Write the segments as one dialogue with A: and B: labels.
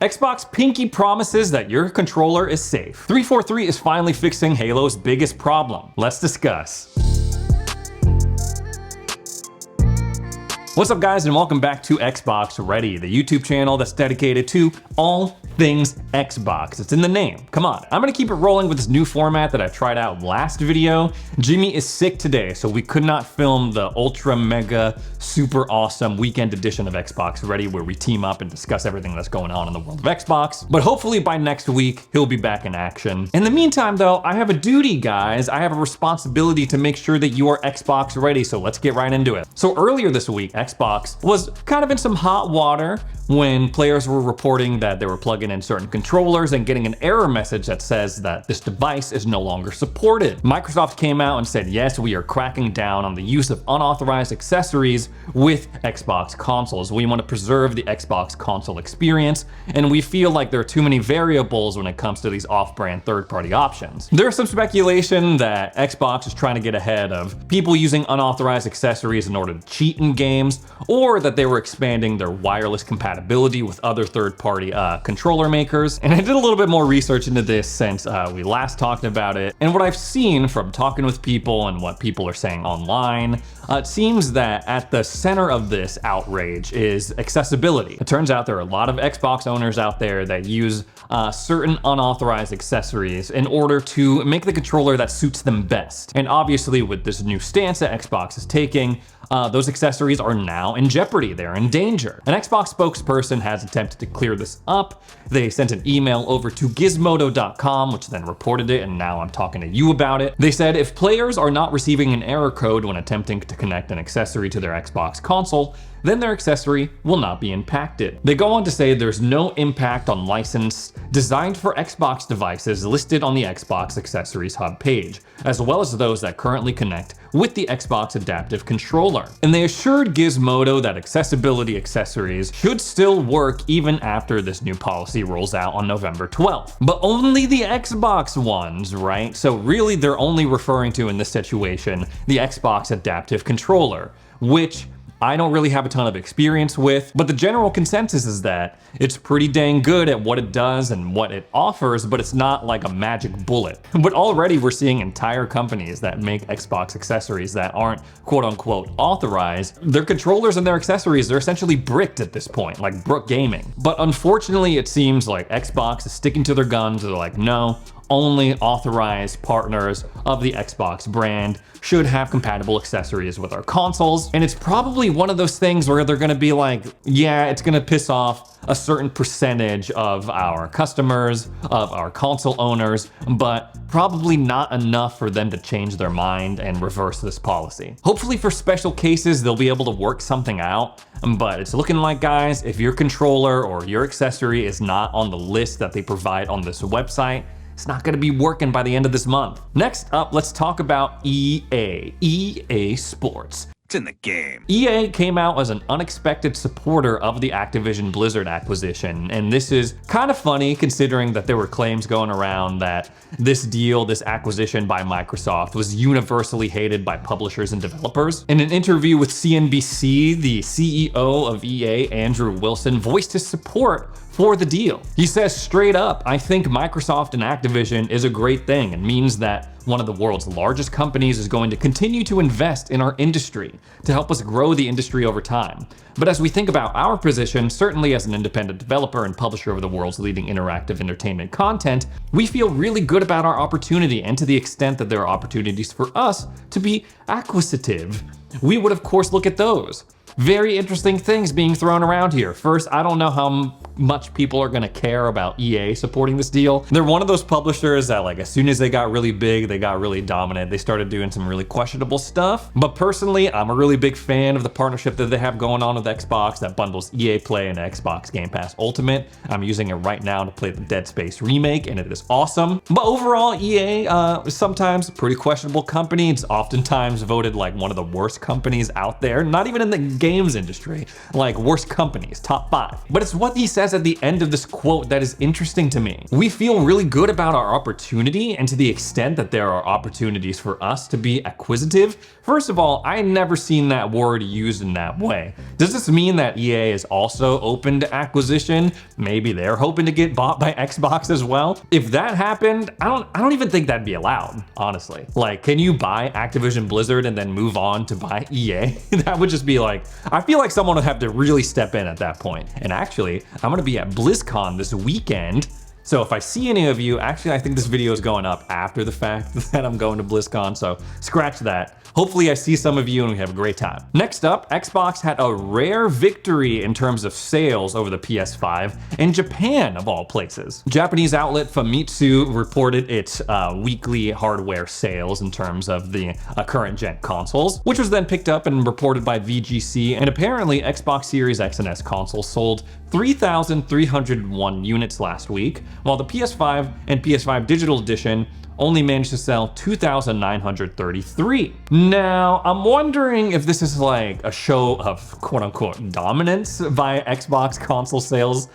A: Xbox pinky promises that your controller is safe. 343 is finally fixing Halo's biggest problem. Let's discuss. What's up guys, and welcome back to Xbox Ready, the YouTube channel that's dedicated to all things Xbox. It's in the name. Come on. I'm gonna keep it rolling with this new format that I tried out last video. Jimmy is sick today, so we could not film the ultra mega super awesome weekend edition of Xbox Ready where we team up and discuss everything that's going on in the world of Xbox. But hopefully by next week, he'll be back in action. In the meantime though, I have a duty, guys. I have a responsibility to make sure that you are Xbox ready, so let's get right into it. So earlier this week, Xbox was kind of in some hot water when players were reporting that they were plugging in certain controllers and getting an error message that says that this device is no longer supported. Microsoft came out and said, yes, we are cracking down on the use of unauthorized accessories with Xbox consoles. We want to preserve the Xbox console experience, and we feel like there are too many variables when it comes to these off-brand third-party options. There's some speculation that Xbox is trying to get ahead of people using unauthorized accessories in order to cheat in games, or that they were expanding their wireless compatibility with other third-party controller makers. And I did a little bit more research into this since we last talked about it. And what I've seen from talking with people and what people are saying online, it seems that at the center of this outrage is accessibility. It turns out there are a lot of Xbox owners out there that use certain unauthorized accessories in order to make the controller that suits them best. And obviously with this new stance that Xbox is taking, those accessories are now in jeopardy. They're in danger. An Xbox spokesperson has attempted to clear this up. They sent an email over to Gizmodo.com, which then reported it, and now I'm talking to you about it. They said if players are not receiving an error code when attempting to connect an accessory to their Xbox console, then their accessory will not be impacted. They go on to say there's no impact on license designed for Xbox devices listed on the Xbox Accessories Hub page, as well as those that currently connect with the Xbox Adaptive Controller. And they assured Gizmodo that accessibility accessories should still work even after this new policy rolls out on November 12th. But only the Xbox ones, right? So really they're only referring to in this situation the Xbox Adaptive Controller, which I don't really have a ton of experience with, but the general consensus is that it's pretty dang good at what it does and what it offers, but it's not like a magic bullet. But already we're seeing entire companies that make Xbox accessories that aren't quote unquote authorized. Their controllers and their accessories, they're essentially bricked at this point, like Brook Gaming. But unfortunately, it seems like Xbox is sticking to their guns. They're like, no, only authorized partners of the Xbox brand should have compatible accessories with our consoles. And it's probably one of those things where they're gonna be like, yeah, it's gonna piss off a certain percentage of our customers, of our console owners, but probably not enough for them to change their mind and reverse this policy. Hopefully for special cases, they'll be able to work something out, but it's looking like, guys, if your controller or your accessory is not on the list that they provide on this website, it's not gonna be working by the end of this month. Next up, let's talk about EA Sports.
B: It's in the game.
A: EA came out as an unexpected supporter of the Activision Blizzard acquisition, and this is kind of funny considering that there were claims going around that this deal, this acquisition by Microsoft, was universally hated by publishers and developers. In an interview with CNBC, the CEO of EA, Andrew Wilson, voiced his support for the deal. He says straight up, I think Microsoft and Activision is a great thing and means that one of the world's largest companies is going to continue to invest in our industry to help us grow the industry over time. But as we think about our position, certainly as an independent developer and publisher of the world's leading interactive entertainment content, we feel really good about our opportunity, and to the extent that there are opportunities for us to be acquisitive, we would of course look at those. Very interesting things being thrown around here. First, I don't know how much people are gonna care about EA supporting this deal. They're one of those publishers that, like, as soon as they got really big, they got really dominant. They started doing some really questionable stuff. But personally, I'm a really big fan of the partnership that they have going on with Xbox that bundles EA Play and Xbox Game Pass Ultimate. I'm using it right now to play the Dead Space remake, and it is awesome. But overall, EA is sometimes a pretty questionable company. It's oftentimes voted like one of the worst companies out there, not even in the games industry, like worst companies, top 5. But it's what he says at the end of this quote that is interesting to me. We feel really good about our opportunity, and to the extent that there are opportunities for us to be acquisitive. First of all, I never seen that word used in that way. Does this mean that EA is also open to acquisition? Maybe they're hoping to get bought by Xbox as well? If that happened, I don't even think that'd be allowed, honestly. Like, can you buy Activision Blizzard and then move on to buy EA? That would just be like, I feel like someone would have to really step in at that point. And actually, I'm gonna be at BlizzCon this weekend. So if I see any of you, actually I think this video is going up after the fact that I'm going to BlizzCon, so scratch that. Hopefully I see some of you and we have a great time. Next up, Xbox had a rare victory in terms of sales over the PS5 in Japan, of all places. Japanese outlet Famitsu reported its weekly hardware sales in terms of the current gen consoles, which was then picked up and reported by VGC, and apparently Xbox Series X and S consoles sold 3,301 units last week, while the PS5 and PS5 Digital Edition only managed to sell 2,933. Now, I'm wondering if this is like a show of quote-unquote dominance by Xbox console sales,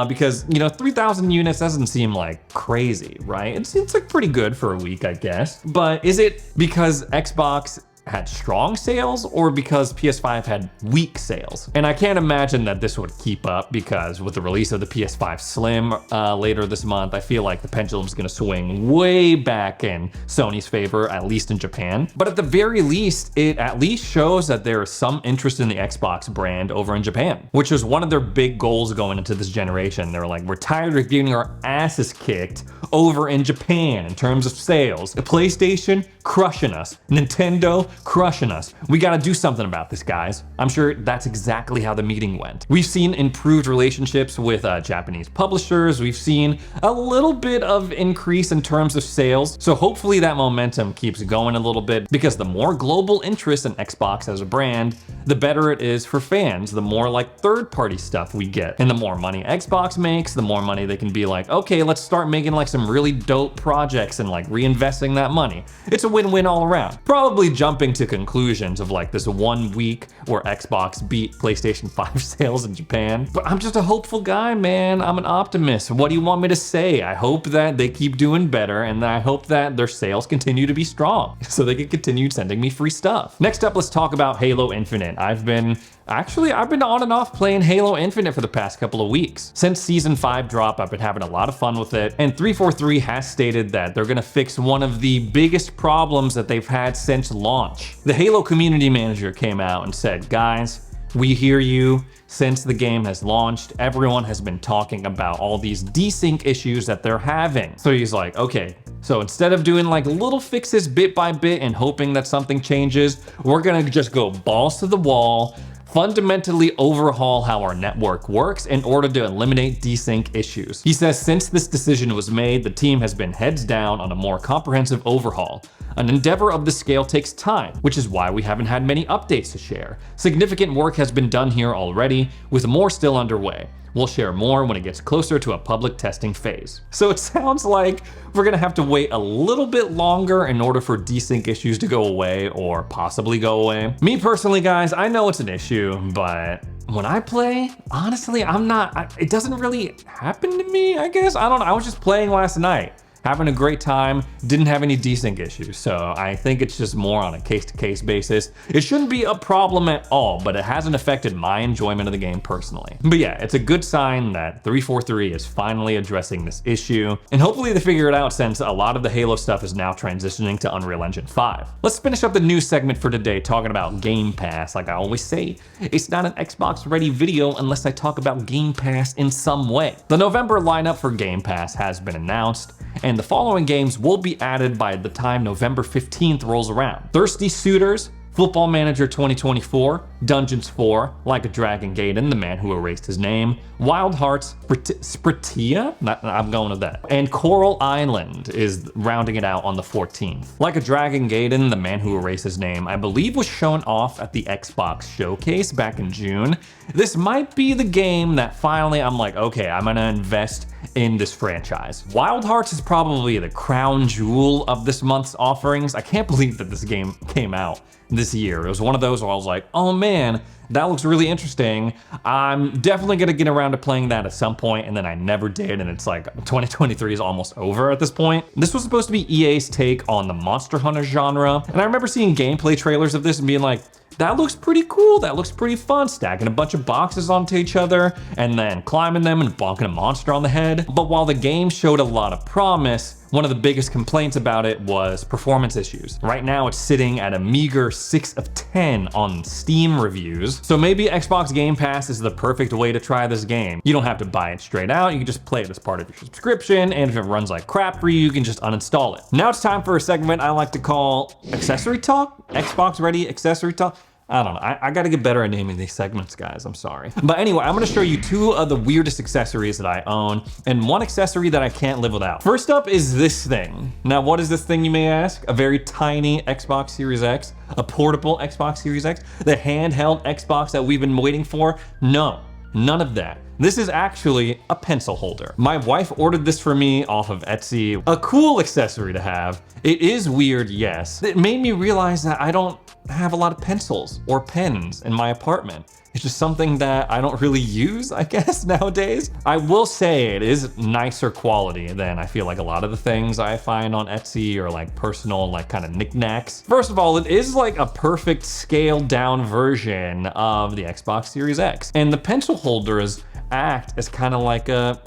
A: because, you know, 3,000 units doesn't seem like crazy, right? It's like pretty good for a week, I guess. But is it because Xbox had strong sales or because PS5 had weak sales? And I can't imagine that this would keep up, because with the release of the PS5 Slim later this month, I feel like the pendulum's gonna swing way back in Sony's favor, at least in Japan. But at the very least, it at least shows that there is some interest in the Xbox brand over in Japan, which was one of their big goals going into this generation. They were like, we're tired of getting our asses kicked over in Japan in terms of sales. The PlayStation crushing us, Nintendo crushing us. We gotta do something about this, guys. I'm sure that's exactly how the meeting went. We've seen improved relationships with Japanese publishers. We've seen a little bit of increase in terms of sales. So hopefully that momentum keeps going a little bit, because the more global interest in Xbox as a brand, the better it is for fans. The more like third-party stuff we get, and the more money Xbox makes, the more money they can be like, okay, let's start making like some really dope projects and like reinvesting that money. It's a win-win all around. Probably jumping to conclusions of like this 1 week where Xbox beat PlayStation 5 sales in Japan. But I'm just a hopeful guy, man. I'm an optimist. What do you want me to say? I hope that they keep doing better, and I hope that their sales continue to be strong so they can continue sending me free stuff. Next up, let's talk about Halo Infinite. I've been on and off playing Halo Infinite for the past couple of weeks. Since Season 5 drop, I've been having a lot of fun with it, and 343 has stated that they're gonna fix one of the biggest problems that they've had since launch. The Halo community manager came out and said, guys, we hear you. Since the game has launched, everyone has been talking about all these desync issues that they're having. So he's like, okay, so instead of doing like little fixes bit by bit and hoping that something changes, we're gonna just go balls to the wall, fundamentally overhaul how our network works in order to eliminate desync issues. He says since this decision was made, the team has been heads down on a more comprehensive overhaul. An endeavor of this scale takes time, which is why we haven't had many updates to share. Significant work has been done here already, with more still underway. We'll share more when it gets closer to a public testing phase. So it sounds like we're gonna have to wait a little bit longer in order for desync issues to go away, or possibly go away. Me personally, guys, I know it's an issue, but when I play, honestly, it doesn't really happen to me, I guess. I don't know, I was just playing last night, having a great time, didn't have any desync issues. So I think it's just more on a case-to-case basis. It shouldn't be a problem at all, but it hasn't affected my enjoyment of the game personally. But yeah, it's a good sign that 343 is finally addressing this issue, and hopefully they figure it out, since a lot of the Halo stuff is now transitioning to Unreal Engine 5. Let's finish up the news segment for today talking about Game Pass. Like I always say, it's not an Xbox ready video unless I talk about Game Pass in some way. The November lineup for Game Pass has been announced, and the following games will be added by the time November 15th rolls around. Thirsty Suitors, Football Manager 2024, Dungeons 4, Like a Dragon Gaiden, The Man Who Erased His Name, Wild Hearts, Spritia? I'm going with that. And Coral Island is rounding it out on the 14th. Like a Dragon Gaiden, The Man Who Erased His Name, I believe was shown off at the Xbox Showcase back in June. This might be the game that finally I'm like, okay, I'm gonna invest in this franchise. Wild Hearts is probably the crown jewel of this month's offerings. I can't believe that this game came out this year. It was one of those where I was like, oh man, that looks really interesting. I'm definitely gonna get around to playing that at some point, and then I never did, and it's like 2023 is almost over at this point. This was supposed to be EA's take on the Monster Hunter genre, and I remember seeing gameplay trailers of this and being like, that looks pretty cool, that looks pretty fun, stacking a bunch of boxes onto each other and then climbing them and bonking a monster on the head. But while the game showed a lot of promise, one of the biggest complaints about it was performance issues. Right now it's sitting at a meager 6 of 10 on Steam reviews. So maybe Xbox Game Pass is the perfect way to try this game. You don't have to buy it straight out, you can just play it as part of your subscription, and if it runs like crap for you, you can just uninstall it. Now it's time for a segment I like to call Accessory Talk? Xbox Ready Accessory Talk? I don't know, I gotta get better at naming these segments, guys, I'm sorry. But anyway, I'm gonna show you 2 of the weirdest accessories that I own, and 1 accessory that I can't live without. First up is this thing. Now, what is this thing, you may ask? A very tiny Xbox Series X, a portable Xbox Series X, the handheld Xbox that we've been waiting for? No, none of that. This is actually a pencil holder. My wife ordered this for me off of Etsy. A cool accessory to have. It is weird, yes. It made me realize that I don't have a lot of pencils or pens in my apartment. It's just something that I don't really use, I guess, nowadays. I will say it is nicer quality than I feel like a lot of the things I find on Etsy or like personal like kind of knickknacks. First of all, it is like a perfect scaled down version of the Xbox Series X. And the pencil holders act as kind of like a,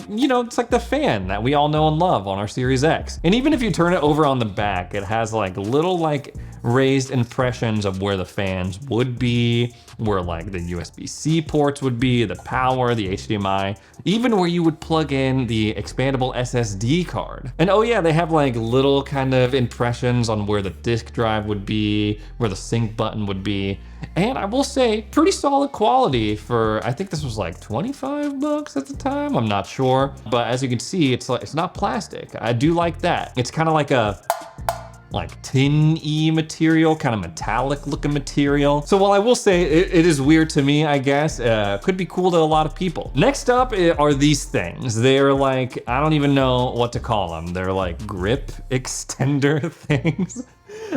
A: you know, it's like the fan that we all know and love on our Series X. And even if you turn it over on the back, it has like little like raised impressions of where the fans would be, where like the USB-C ports would be, the power, the HDMI, even where you would plug in the expandable SSD card. And oh yeah, they have like little kind of impressions on where the disk drive would be, where the sync button would be. And I will say, pretty solid quality for, I think this was like 25 bucks at the time, I'm not sure. But as you can see, it's not plastic. I do like that. It's kind of like a tin-y material, kind of metallic looking material. So while I will say it is weird to me, I guess, could be cool to a lot of people. Next up are these things. They're like, I don't even know what to call them. They're like grip extender things.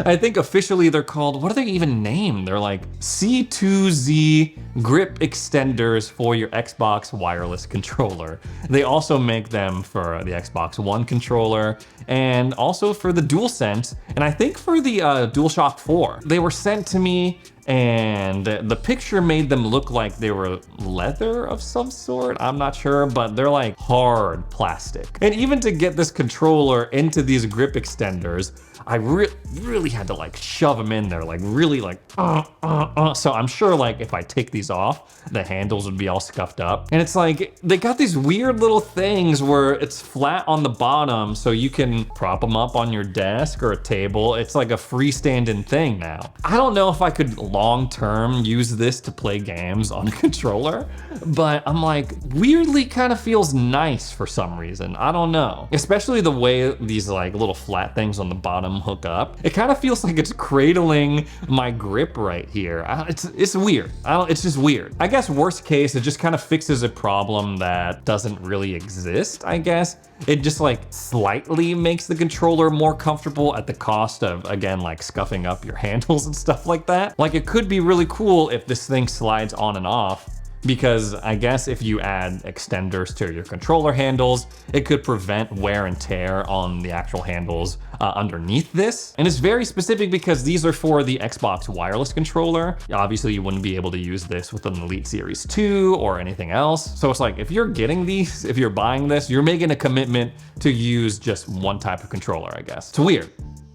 A: I think officially they're called, what are they even named? They're like C2Z grip extenders for your Xbox wireless controller. They also make them for the Xbox One controller and also for the DualSense, and I think for the DualShock 4. They were sent to me and the picture made them look like they were leather of some sort. I'm not sure, but they're like hard plastic. And even to get this controller into these grip extenders, I really had to like shove them in there, like really like, So I'm sure like if I take these off, the handles would be all scuffed up. And it's like, they got these weird little things where it's flat on the bottom so you can prop them up on your desk or a table. It's like a freestanding thing now. I don't know if I could long-term use this to play games on a controller, but I'm like, weirdly kind of feels nice for some reason. I don't know. Especially the way these like little flat things on the bottom hook up. It kind of feels like it's cradling my grip right here. It's weird. It's just weird. I guess worst case, it just kind of fixes a problem that doesn't really exist, I guess. It just like slightly makes the controller more comfortable at the cost of, again, like scuffing up your handles and stuff like that. Like it could be really cool if this thing slides on and off, because I guess if you add extenders to your controller handles, it could prevent wear and tear on the actual handles underneath this. And it's very specific because these are for the Xbox wireless controller. Obviously, you wouldn't be able to use this with an Elite Series 2 or anything else. So it's like, if you're getting these, if you're buying this, you're making a commitment to use just one type of controller, I guess. It's weird.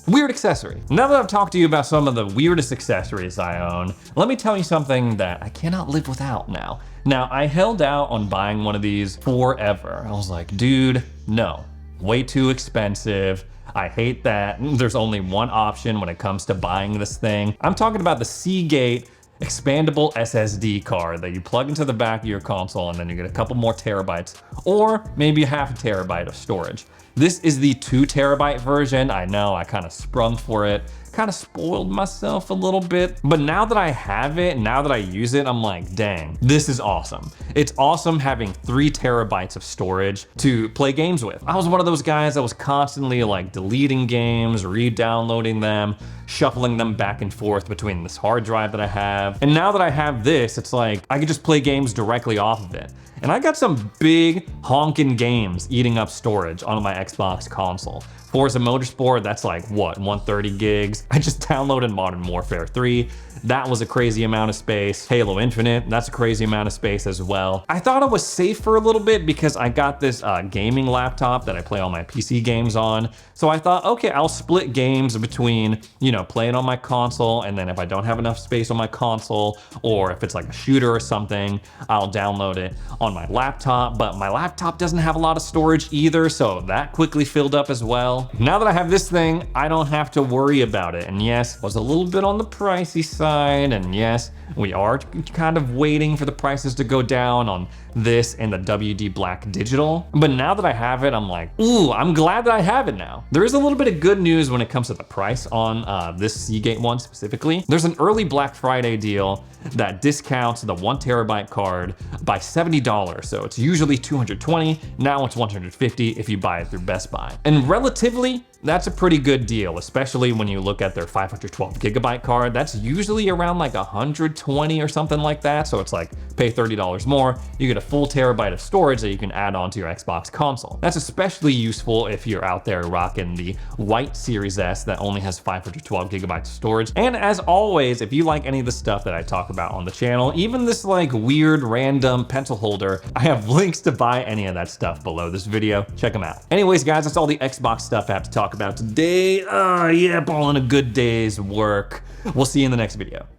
A: Weird accessory. Now that I've talked to you about some of the weirdest accessories I own, let me tell you something that I cannot live without now. Now, I held out on buying one of these forever. I was like, dude, no, way too expensive. I hate that there's only one option when it comes to buying this thing. I'm talking about the Seagate expandable SSD card that you plug into the back of your console and then you get a couple more terabytes or maybe half a terabyte of storage. This is the 2 terabyte version. I know I kind of sprung for it kind of spoiled myself a little bit. But now that I have it, now that I use it, I'm like, dang, this is awesome. It's awesome having 3 terabytes of storage to play games with. I was one of those guys that was constantly like deleting games, re-downloading them, shuffling them back and forth between this hard drive that I have. And now that I have this, it's like I can just play games directly off of it. And I got some big honking games eating up storage on my Xbox console. Forza Motorsport, that's like what, 130 gigs? I just downloaded Modern Warfare 3. That was a crazy amount of space. Halo Infinite, that's a crazy amount of space as well. I thought I was safe for a little bit because I got this gaming laptop that I play all my PC games on. So I thought, okay, I'll split games between, you know, playing on my console, and then if I don't have enough space on my console, or if it's like a shooter or something, I'll download it on my laptop. But my laptop doesn't have a lot of storage either, so that quickly filled up as well. Now that I have this thing, I don't have to worry about it. And yes, it was a little bit on the pricey side. And yes, we are kind of waiting for the prices to go down on this and the WD Black Digital. But now that I have it, I'm like, ooh, I'm glad that I have it now. There is a little bit of good news when it comes to the price on this Seagate one specifically. There's an early Black Friday deal that discounts the 1 terabyte card by $70. So it's usually $220, now it's $150 if you buy it through Best Buy. And relatively, that's a pretty good deal, especially when you look at their 512 gigabyte card. That's usually around like 120 or something like that. So it's like pay $30 more, you get a full terabyte of storage that you can add on to your Xbox console. That's especially useful if you're out there rocking the white Series S that only has 512 gigabytes of storage. And as always, if you like any of the stuff that I talk about on the channel, even this like weird random pencil holder, I have links to buy any of that stuff below this video. Check them out. Anyways, guys, that's all the Xbox stuff I have to talk about today. Yep, all in a good day's work. We'll see you in the next video.